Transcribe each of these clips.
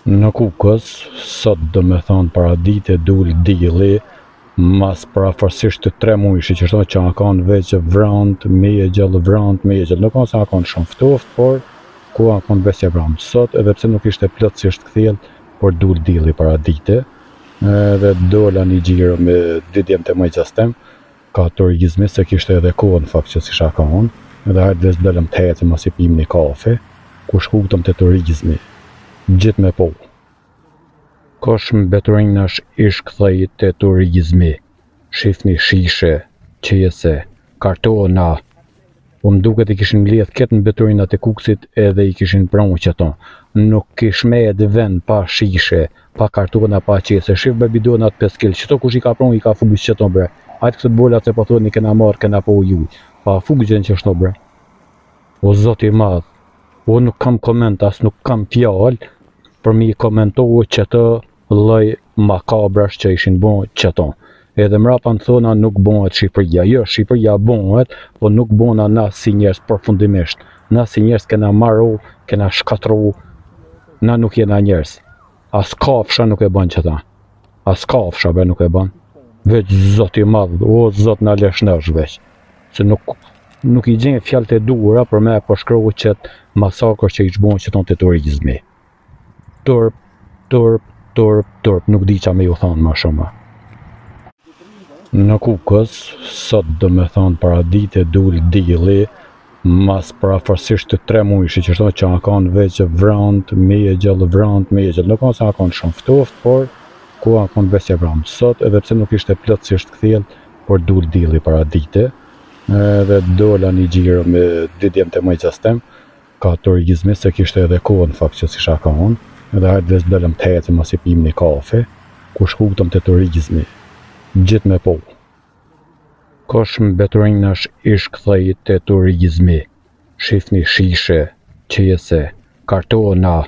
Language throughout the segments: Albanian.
Në Kukës, sot do me thonë para dite dul dili, mas parafërsisht të 3 mujshi që shto që a kanë veç vrant, meje gjallë, nuk kanë se a kanë shumë ftoft, por ku a kanë veç vrant. Sot edhe pse nuk ishte plotësisht kthjell, por dul dili para dite, edhe dola një gjiro me didjem të mëjgjastem, ka turizmi se kishte edhe kohë në fakt që si shaka unë, edhe hajtë dhe s'dëllëm të hecëm as i pim një kafe, ku shkutëm të turizmi, gjithë me po. Kosh mbeturin nash ish kthej të turizmi, shifni shishe, qese, kartona, mduket I kishin mbledh ketë mbeturinat e Kukësit edhe I kishin pranë qëto. Nuk kish me edhe vend pa shishe, pa kartona, pa qese, shif bebidonat 5 kil, qëto kush I ka pranë I ka fugus qëto bre. Hajtë këtë bolat se po thoni kena marrë, kena po ju, pa fugjen që shto bre. O zoti madh, o nuk kam koment, as nuk kam fjallë, për mi komentohu që të lloj makabrash që ishin bon qëto. Edhe mrapa në thona nuk bonhet Shqipëria, jo Shqipëria bonhet, po nuk bona na si njerës përfundimisht. Na si njerës kena marru, kena shkatru, na nuk jena njerës. As kafsha nuk e ban qëta, as kafsha be nuk e ban. Veç zoti madh, o zot na leshnesh veç. Se nuk I gjenë fjalët e duhura për me po shkruaj qëtë masakër që I çbon qëton të turizmi. Turp, nuk di qa me ju thonë ma shumë. Në Kukës, sot do me thonë para dite dul dili, mas parafërsisht të 3 mujshi që shto që a kanë veç vrant, meje gjallë, nuk kanë se a kanë shumë ftoft, por ku a kanë veç vrant. Sot edhe pse nuk ishte plotësisht kthjell, por dul dili para dite, edhe dola një gjiro me didjem të mëjgjastem, ka turizmi se kishte edhe kohë në fakt që si shaka unë, edhe hajtë dhe s'dëllëm të hecëm as I pim një kafe, ku shkutëm të turizmi, gjithë me po. Kosh mbeturin nash ish kthej të turizmi, shifni shishe, qese, kartona,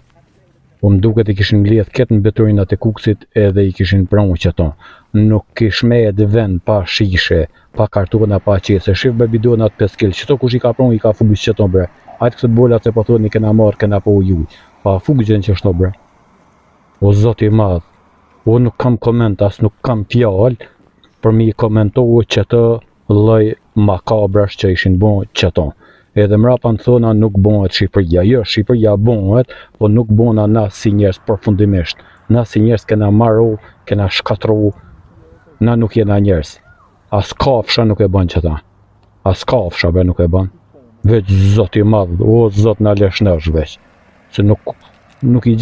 mduket I kishin mbledh ketë mbeturinat e Kukësit edhe I kishin pranë qëto. Nuk kish me edhe vend pa shishe, pa kartona, pa qese, shif bebidonat 5 kil, qëto kush I ka pranë I ka fugus qëto bre. Hajtë këtë bolat se po thoni kena marrë, kena po ju, pa fugjen që shto bre. O zoti madh, o nuk kam koment, as nuk kam fjallë, për mi komentohu që të lloj makabrash që ishin bon qëto. Edhe mrapa në thona nuk bonhet Shqipëria, jo Shqipëria bonhet, po nuk bona na si njerës përfundimisht. Na si njerës kena marru, kena shkatru, na nuk jena njerës. As kafsha nuk e ban qëta, as kafsha be nuk e ban. Veç zoti madh, o zot na leshnesh veç. Se nuk I gjenë